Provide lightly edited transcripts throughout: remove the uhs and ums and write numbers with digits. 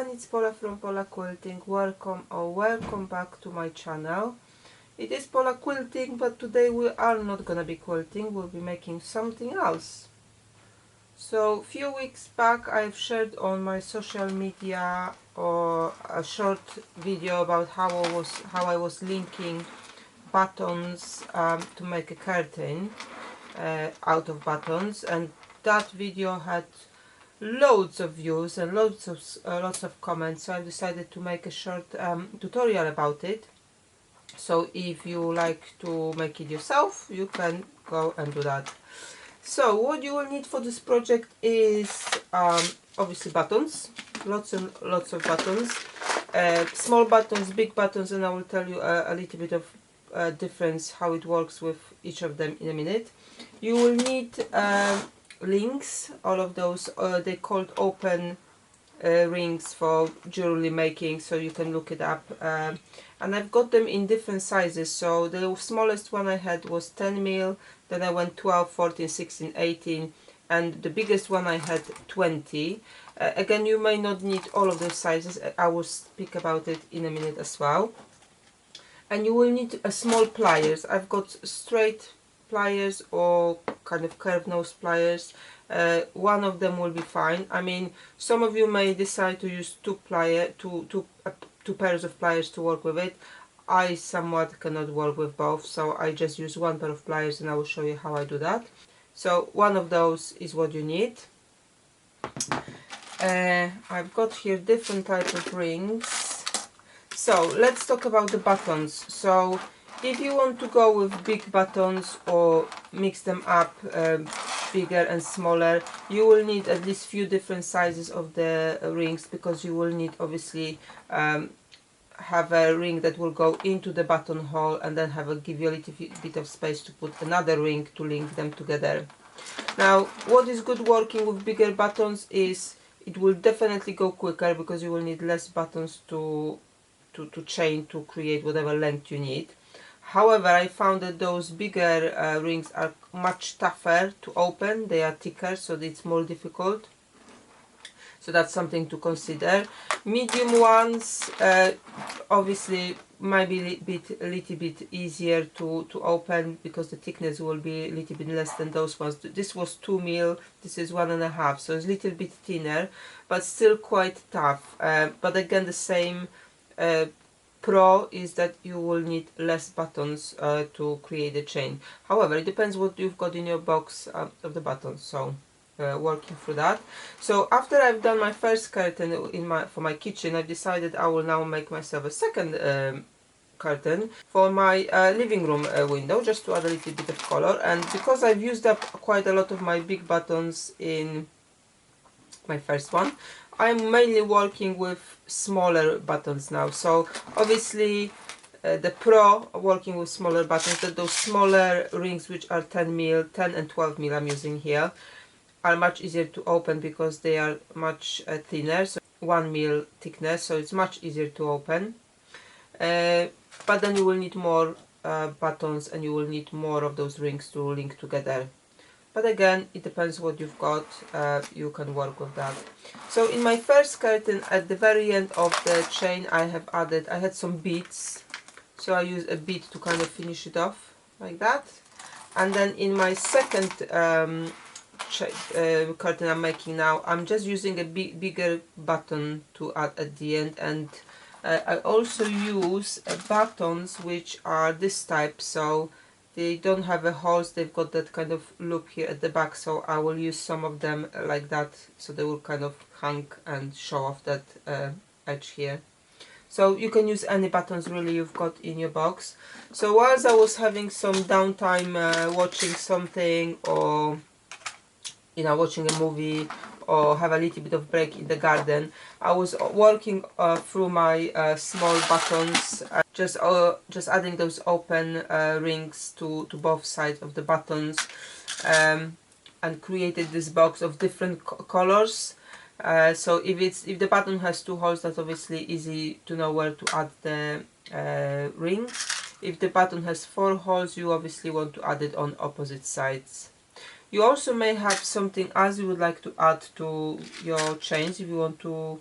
everyone, it's Pola from Pola Quilting. Welcome back to my channel. It is Pola Quilting, but today we are not gonna be quilting, we'll be making something else. So a few weeks back I've shared on my social media a short video about how I was linking buttons to make a curtain out of buttons, and that video had loads of views and lots of comments, so I decided to make a short tutorial about it. So if you like to make it yourself, you can go and do that. So what you will need for this project is obviously buttons, lots and lots of buttons, small buttons, big buttons, and I will tell you a little bit of difference how it works with each of them in a minute. You will need links, all of those, they're called open rings for jewelry making, so you can look it up, and I've got them in different sizes. So the smallest one I had was 10mm, then I went 12, 14, 16, 18, and the biggest one I had 20. Again, you may not need all of those sizes, I will speak about it in a minute as well. And you will need a small pliers. I've got straight pliers or kind of curved nose pliers. One of them will be fine. I mean, some of you may decide to use two pairs of pliers to work with it. I somewhat cannot work with both, so I just use one pair of pliers, and I will show you how I do that. So one of those is what you need. I've got here different types of rings. So let's talk about the buttons. So if you want to go with big buttons or mix them up, bigger and smaller, you will need at least few different sizes of the rings, because you will need obviously have a ring that will go into the buttonhole, and then give you a little bit of space to put another ring to link them together. Now, what is good working with bigger buttons is it will definitely go quicker, because you will need less buttons to chain to create whatever length you need. However, I found that those bigger rings are much tougher to open. They are thicker, so it's more difficult. So that's something to consider. Medium ones obviously might be a little bit easier to open, because the thickness will be a little bit less than those ones. This was 2mm, this is 1.5, so it's a little bit thinner, but still quite tough. But again, the same pro is that you will need less buttons to create a chain. However, it depends what you've got in your box of the buttons, so working through that. So after I've done my first curtain for my kitchen, I've decided I will now make myself a second curtain for my living room window, just to add a little bit of color. And because I've used up quite a lot of my big buttons in my first one, I'm mainly working with smaller buttons now. So obviously the pro working with smaller buttons, that those smaller rings, which are 10mm, 10 and 12mm I'm using here, are much easier to open because they are much thinner, so 1mm thickness, so it's much easier to open. But then you will need more buttons, and you will need more of those rings to link together. But again, it depends what you've got, you can work with that. So in my first curtain, at the very end of the chain, I had some beads, so I used a bead to kind of finish it off, like that. And then in my second curtain I'm making now, I'm just using a bigger button to add at the end, and I also use buttons which are this type, so they don't have a holes, they've got that kind of loop here at the back, so I will use some of them like that, so they will kind of hang and show off that edge here. So you can use any buttons really you've got in your box. So whilst I was having some downtime watching something, or watching a movie, or have a little bit of break in the garden, I was working through my small buttons, just adding those open rings to both sides of the buttons, and created this box of different colors. So if the button has 2 holes, that's obviously easy to know where to add the ring. If the button has 4 holes, you obviously want to add it on opposite sides. You also may have something else you would like to add to your chains. If you want to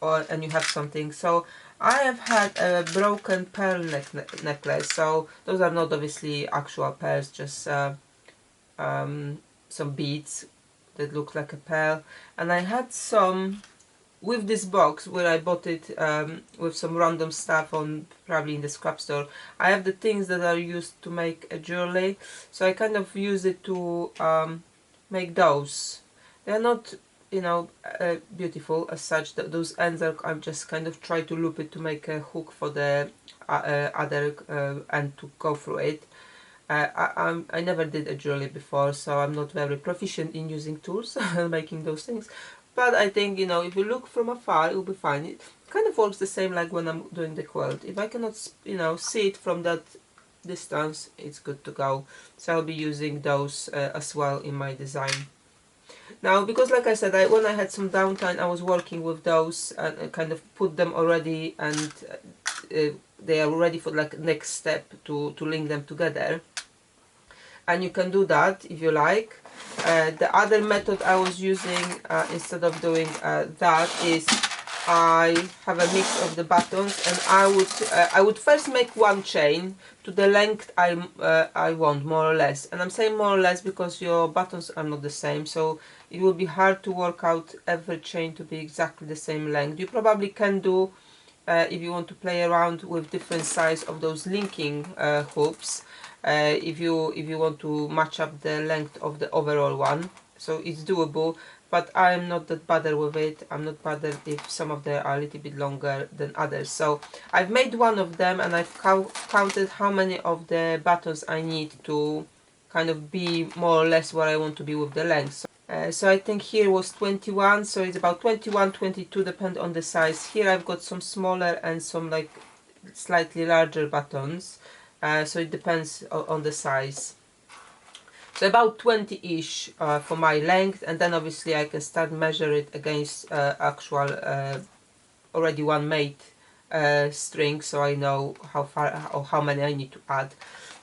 and you have something. So I have had a broken pearl necklace, so those are not obviously actual pearls, just some beads that look like a pearl. And I had some with this box where I bought it with some random stuff on, probably in the scrap store. I have the things that are used to make a jewelry, so I kind of use it to make those. They're not, you know, beautiful as such. Those ends are, I've just kind of tried to loop it to make a hook for the other end to go through it. I never did a jewelry before, so I'm not very proficient in using tools and making those things. But I think, you know, if you look from afar, it will be fine. It kind of works the same like when I'm doing the quilt. If I cannot, you know, see it from that distance, it's good to go. So I'll be using those as well in my design. Now, because like I said, when I had some downtime, I was working with those and kind of put them already, and they are ready for like next step to link them together. And you can do that if you like. The other method I was using instead of doing that is I have a mix of the buttons, and I would first make one chain to the length I want, more or less. And I'm saying more or less because your buttons are not the same, so it will be hard to work out every chain to be exactly the same length. You probably can do if you want to play around with different size of those linking hoops, if you want to match up the length of the overall one. So it's doable, but I'm not that bothered with it. I'm not bothered if some of them are a little bit longer than others. So I've made one of them, and I've counted how many of the buttons I need to kind of be more or less where I want to be with the length. So I think here was 21, so it's about 21, 22, depend on the size. Here I've got some smaller and some like slightly larger buttons, so it depends on the size. So about 20-ish for my length, and then obviously I can start measure it against actual already one made string, so I know how far or how many I need to add.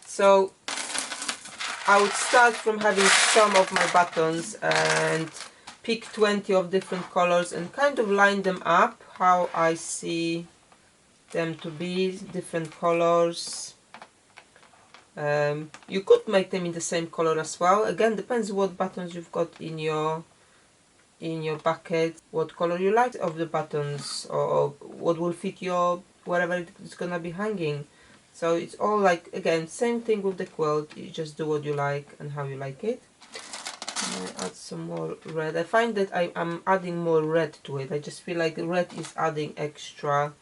So I would start from having some of my buttons and pick 20 of different colors and kind of line them up how I see them to be, different colors. You could make them in the same color as well. Again, depends what buttons you've got in your bucket, what color you like of the buttons, or what will fit your wherever it's gonna be hanging. So it's all like, again, same thing with the quilt. You just do what you like and how you like it. I add some more red. I find that I'm adding more red to it. I just feel like red is adding extra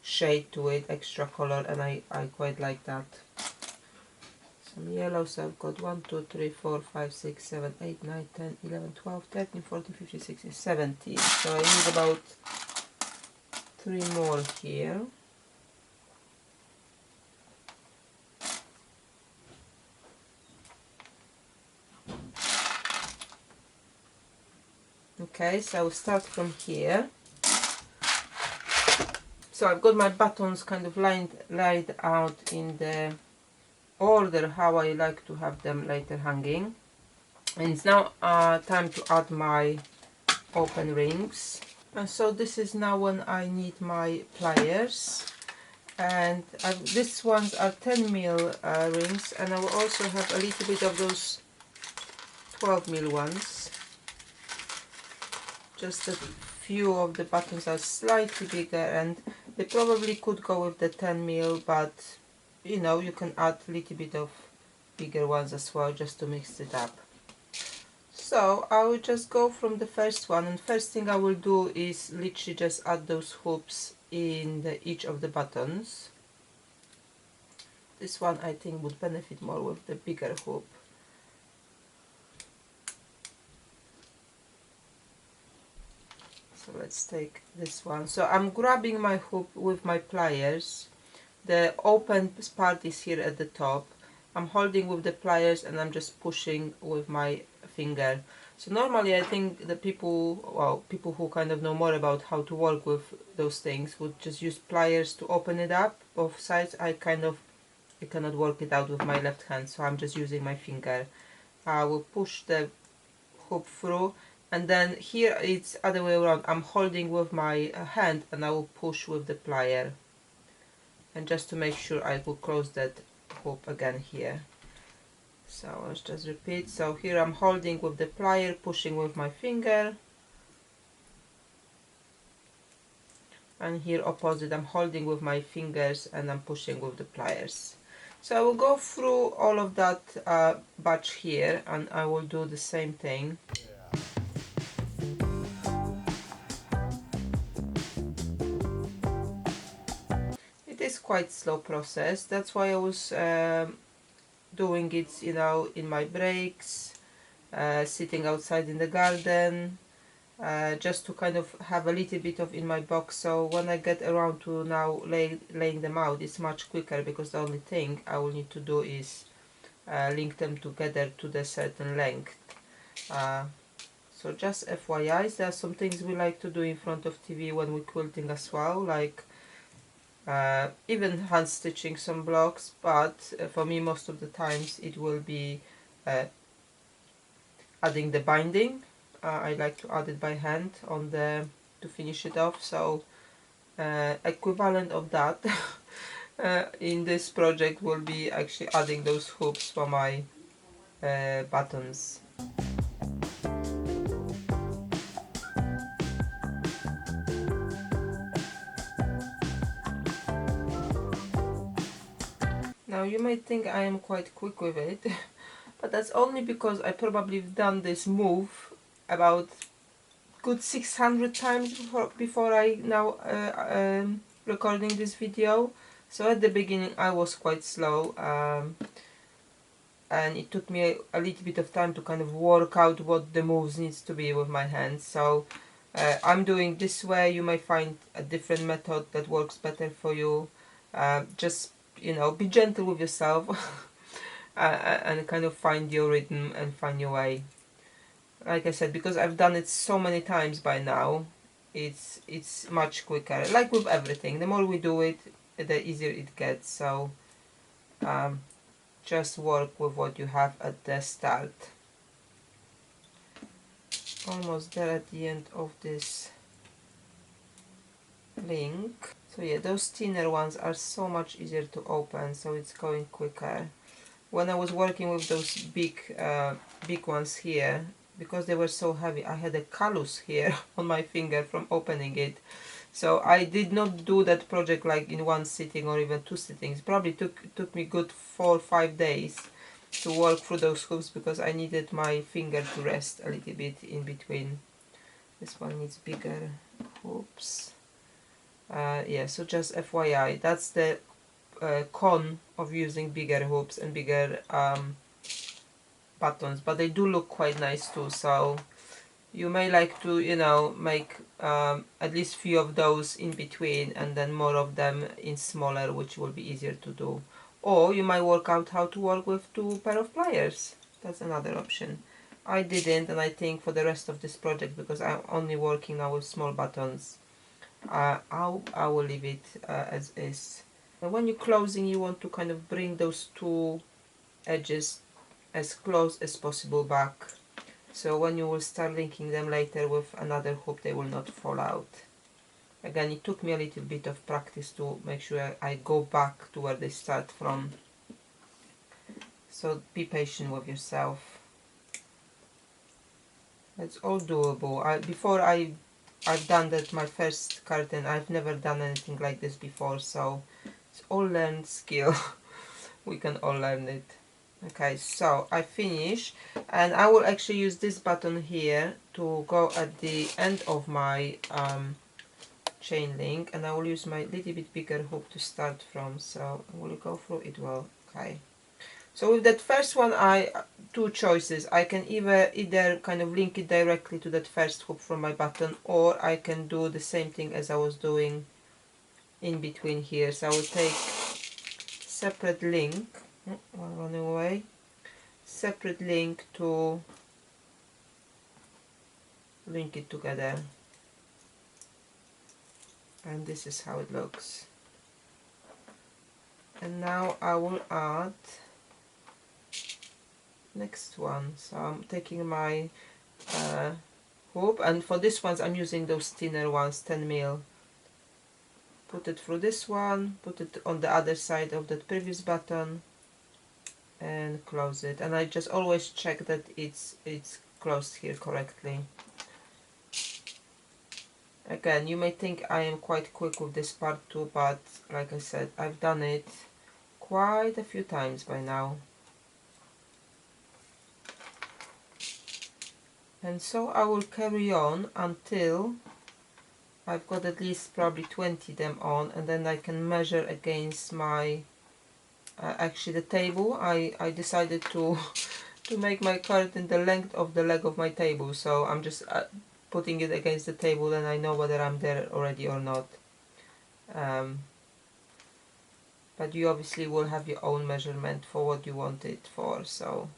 shade to it, extra color, and I quite like that. Some yellow, so I've got 1, 2, 3, 4, 5, 6, 7, 8, 9, 10, 11, 12, 13, 14, 15, 16, 17. So I need about 3 more here. Okay, so I'll start from here. So I've got my buttons kind of lined out in the order how I like to have them later hanging. And it's now time to add my open rings. And so this is now when I need my pliers. And these ones are 10mm rings, and I will also have a little bit of those 12mm ones. Just a few of the buttons are slightly bigger, and they probably could go with the 10mm, but you know, you can add a little bit of bigger ones as well just to mix it up. So I will just go from the first one, and first thing I will do is literally just add those hoops in each of the buttons. This one I think would benefit more with the bigger hoop. So let's take this one. So I'm grabbing my hoop with my pliers. The open part is here at the top. I'm holding with the pliers and I'm just pushing with my finger. So normally I think the people who kind of know more about how to work with those things would just use pliers to open it up both sides. I cannot work it out with my left hand, so I'm just using my finger. I will push the hoop through, and then here it's other way around. I'm holding with my hand and I will push with the plier, and just to make sure I will close that hoop again here. So let's just repeat. So here I'm holding with the plier, pushing with my finger, and here opposite I'm holding with my fingers and I'm pushing with the pliers. So I will go through all of that batch here, and I will do the same thing. It is quite slow process, that's why I was doing it, you know, in my breaks, sitting outside in the garden, just to kind of have a little bit of in my box, so when I get around to now laying them out, it's much quicker, because the only thing I will need to do is link them together to the certain length. So just FYI, there are some things we like to do in front of TV when we're quilting as well, like even hand stitching some blocks, but for me most of the times it will be adding the binding. I like to add it by hand on the to finish it off, so equivalent of that in this project will be actually adding those hoops for my buttons. Now you might think I am quite quick with it, but that's only because I probably done this move about good 600 times before I now recording this video. So at the beginning I was quite slow, and it took me a little bit of time to kind of work out what the moves needs to be with my hands. So I'm doing this way. You may find a different method that works better for you. Just, you know, be gentle with yourself and kind of find your rhythm and find your way. Like I said, because I've done it so many times by now, it's much quicker. Like with everything, the more we do it, the easier it gets. So just work with what you have at the start. Almost there at the end of this link. So yeah, those thinner ones are so much easier to open, so it's going quicker. When I was working with those big ones here, because they were so heavy, I had a callus here on my finger from opening it. So I did not do that project like in one sitting or even two sittings. Probably took me good 4 or 5 days to work through those hoops, because I needed my finger to rest a little bit in between. This one needs bigger hoops. Yeah, so just FYI, that's the con of using bigger hoops and bigger buttons, but they do look quite nice too. So you may like to, you know, make at least few of those in between and then more of them in smaller, which will be easier to do. Or you might work out how to work with 2 pair of pliers. That's another option. I didn't, and I think for the rest of this project, because I'm only working now with small buttons, I will leave it as is. And when you're closing, you want to kind of bring those 2 edges as close as possible back, so when you will start linking them later with another hoop, they will not fall out. Again, it took me a little bit of practice to make sure I go back to where they start from, so be patient with yourself. It's all doable. Before I've done that my first curtain, I've never done anything like this before, so it's all learned skill. We can all learn it. Okay, so I finish, and I will actually use this button here to go at the end of my chain link, and I will use my little bit bigger hoop to start from. So I will go through it well. Okay, so with that first one, I 2 choices. I can either kind of link it directly to that first hoop from my button, or I can do the same thing as I was doing in between here. So I will take separate link. One running away. Separate link to link it together, and this is how it looks. And now I will add next one. So I'm taking my hoop, and for this ones I'm using those thinner ones, 10 mm. Put it through this one, put it on the other side of that previous button, and close it. And I just always check that it's closed here correctly. Again, you may think I am quite quick with this part too, but like I said, I've done it quite a few times by now. And so I will carry on until I've got at least probably 20 them on, and then I can measure against my actually the table. I decided to to make my curtain the length of the leg of my table, so I'm just putting it against the table and I know whether I'm there already or not. But you obviously will have your own measurement for what you want it for, so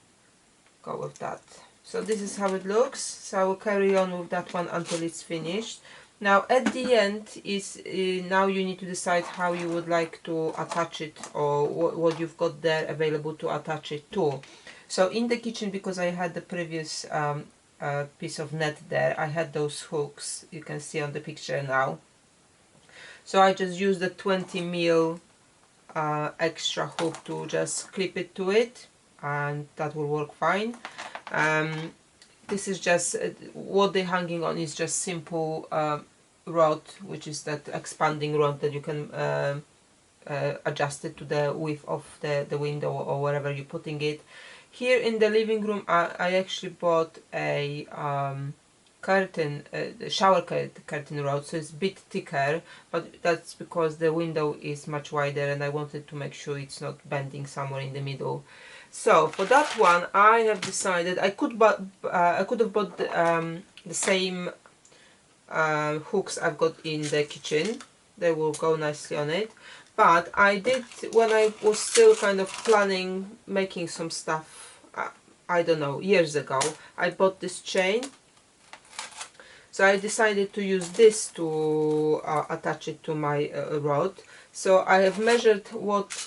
go with that. So this is how it looks. So I will carry on with that one until it's finished. Now at the end is now you need to decide how you would like to attach it, or what you've got there available to attach it to. So in the kitchen, because I had the previous piece of net there, I had those hooks you can see on the picture now. So I just used the 20 mm extra hook to just clip it to it, and that will work fine. This is just what they're hanging on is just simple rod, which is that expanding rod that you can adjust it to the width of the window or wherever you're putting it. Here in the living room, I actually bought a curtain, shower curtain rod, so it's a bit thicker, but that's because the window is much wider and I wanted to make sure it's not bending somewhere in the middle. So for that one, I have decided I could have bought the same hooks I've got in the kitchen. They will go nicely on it. But I did, when I was still kind of planning making some stuff, I don't know, years ago, I bought this chain. So I decided to use this to attach it to my rod. So I have measured what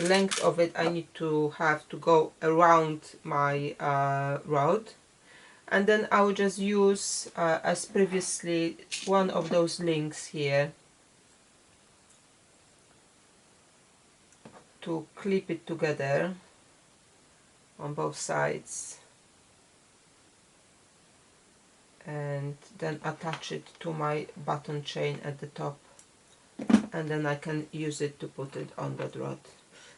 length of it I need to have to go around my rod. And then I will just use, as previously, one of those links here to clip it together on both sides. And then attach it to my button chain at the top, and then I can use it to put it on that rod.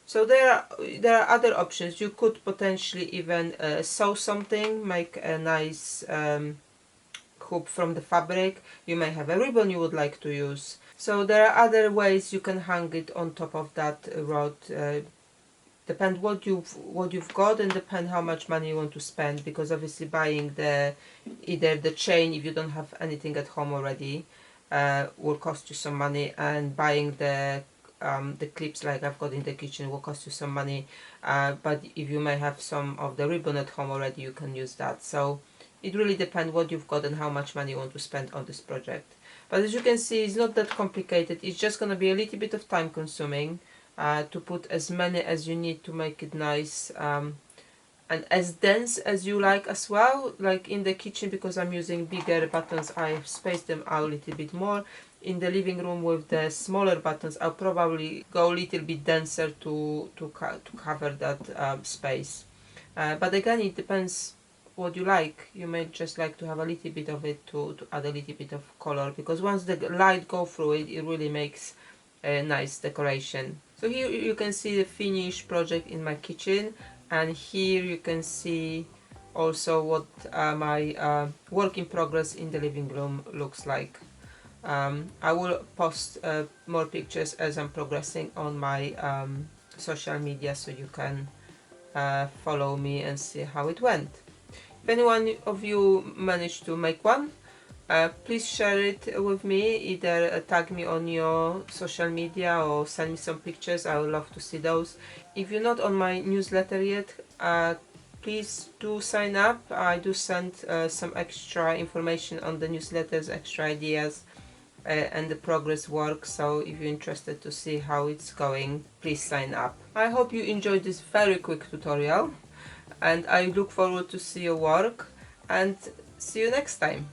So there are other options. You could potentially even sew something, make a nice hoop from the fabric. You may have a ribbon you would like to use. So there are other ways you can hang it on top of that rod. Depend what you've got, and depend how much money you want to spend, because obviously buying either the chain, if you don't have anything at home already, will cost you some money, and buying the clips like I've got in the kitchen will cost you some money, but if you may have some of the ribbon at home already, you can use that. So it really depends what you've got and how much money you want to spend on this project. But as you can see, it's not that complicated. It's just going to be a little bit of time consuming to put as many as you need to make it nice and as dense as you like as well. Like in the kitchen, because I'm using bigger buttons, I've spaced them out a little bit more. In the living room with the smaller buttons, I'll probably go a little bit denser to cover that space. But again, it depends what you like. You may just like to have a little bit of it to add a little bit of color, because once the light go through it, it really makes a nice decoration. So here you can see the finished project in my kitchen, and here you can see also what my work in progress in the living room looks like. I will post more pictures as I'm progressing on my social media, so you can follow me and see how it went. If anyone of you managed to make one, please share it with me, either tag me on your social media or send me some pictures. I would love to see those. If you're not on my newsletter yet, please do sign up. I do send some extra information on the newsletters, extra ideas and the progress work, so if you're interested to see how it's going, please sign up. I hope you enjoyed this very quick tutorial, and I look forward to see your work. And See you next time.